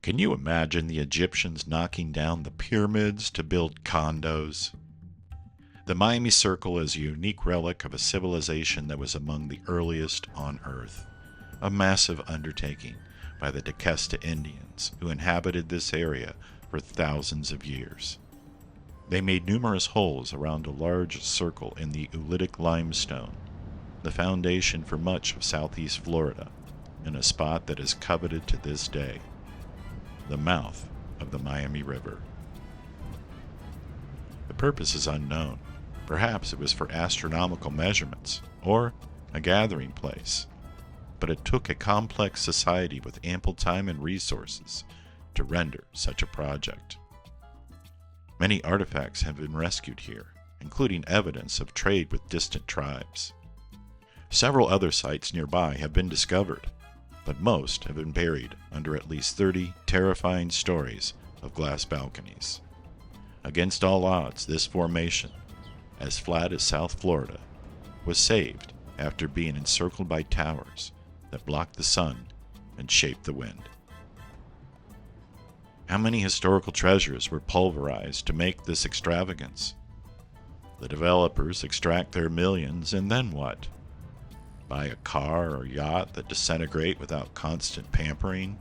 Can you imagine the Egyptians knocking down the pyramids to build condos? The Miami Circle is a unique relic of a civilization that was among the earliest on Earth, a massive undertaking by the Tequesta Indians who inhabited this area for thousands of years. They made numerous holes around a large circle in the oolitic limestone, the foundation for much of southeast Florida, in a spot that is coveted to this day, the mouth of the Miami River. The purpose is unknown. Perhaps it was for astronomical measurements, or a gathering place. But it took a complex society with ample time and resources to render such a project. Many artifacts have been rescued here, including evidence of trade with distant tribes. Several other sites nearby have been discovered, but most have been buried under at least 30 terrifying stories of glass balconies. Against all odds, this formation, as flat as South Florida, was saved after being encircled by towers that blocked the sun and shaped the wind. How many historical treasures were pulverized to make this extravagance? The developers extract their millions, and then what? Buy a car or yacht that disintegrate without constant pampering?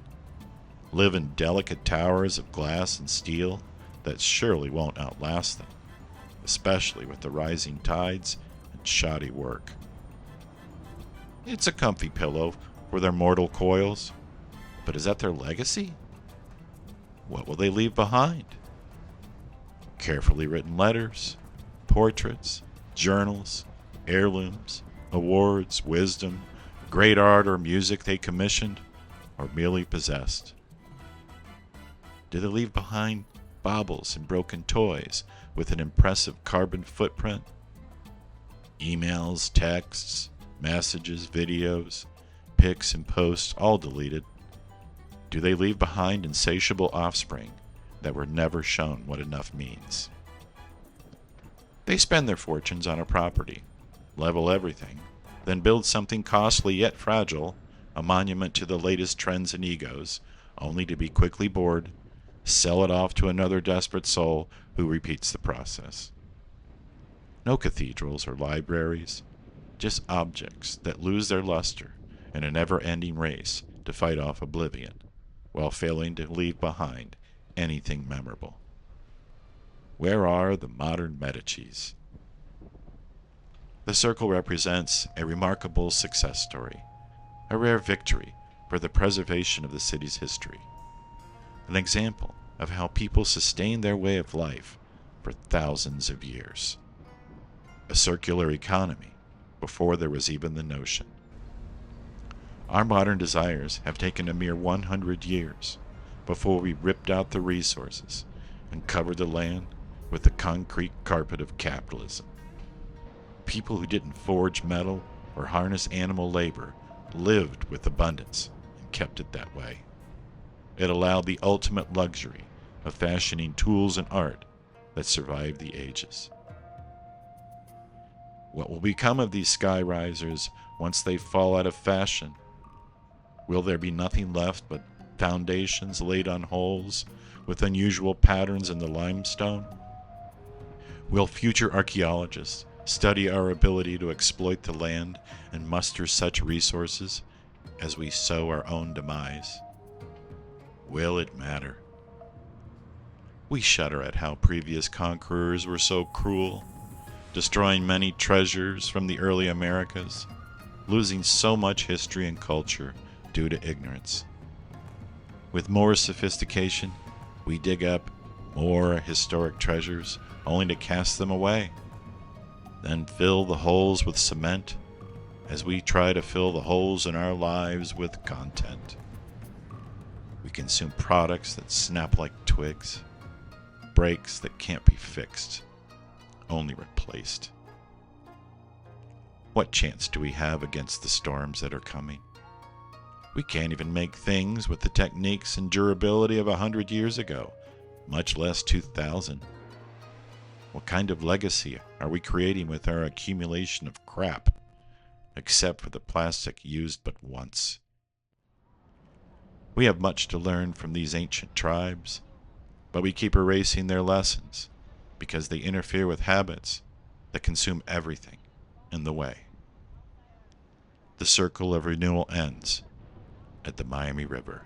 Live in delicate towers of glass and steel that surely won't outlast them, especially with the rising tides and shoddy work. It's a comfy pillow for their mortal coils, but is that their legacy? What will they leave behind? Carefully written letters, portraits, journals, heirlooms, awards, wisdom, great art or music they commissioned or merely possessed? Do they leave behind baubles and broken toys with an impressive carbon footprint? Emails, texts, messages, videos, pics and posts, all deleted. Do they leave behind insatiable offspring that were never shown what enough means? They spend their fortunes on a property, level everything, then build something costly yet fragile, a monument to the latest trends and egos, only to be quickly bored, sell it off to another desperate soul who repeats the process. No cathedrals or libraries, just objects that lose their luster in a never-ending race to fight off oblivion, while failing to leave behind anything memorable. Where are the modern Medicis? The circle represents a remarkable success story, a rare victory for the preservation of the city's history, an example of how people sustain their way of life for thousands of years. A circular economy before there was even the notion. Our modern desires have taken a mere 100 years before we ripped out the resources and covered the land with the concrete carpet of capitalism. People who didn't forge metal or harness animal labor lived with abundance and kept it that way. It allowed the ultimate luxury of fashioning tools and art that survived the ages. What will become of these sky risers once they fall out of fashion? Will there be nothing left but foundations laid on holes with unusual patterns in the limestone? Will future archaeologists study our ability to exploit the land and muster such resources as we sow our own demise? Will it matter? We shudder at how previous conquerors were so cruel, destroying many treasures from the early Americas, losing so much history and culture due to ignorance. With more sophistication, we dig up more historic treasures only to cast them away, then fill the holes with cement as we try to fill the holes in our lives with content. We consume products that snap like twigs, breaks that can't be fixed, only replaced. What chance do we have against the storms that are coming? We can't even make things with the techniques and durability of 100 years ago, much less 2,000. What kind of legacy are we creating with our accumulation of crap, except for the plastic used but once? We have much to learn from these ancient tribes, but we keep erasing their lessons because they interfere with habits that consume everything in the way. The circle of renewal ends at the Miami River.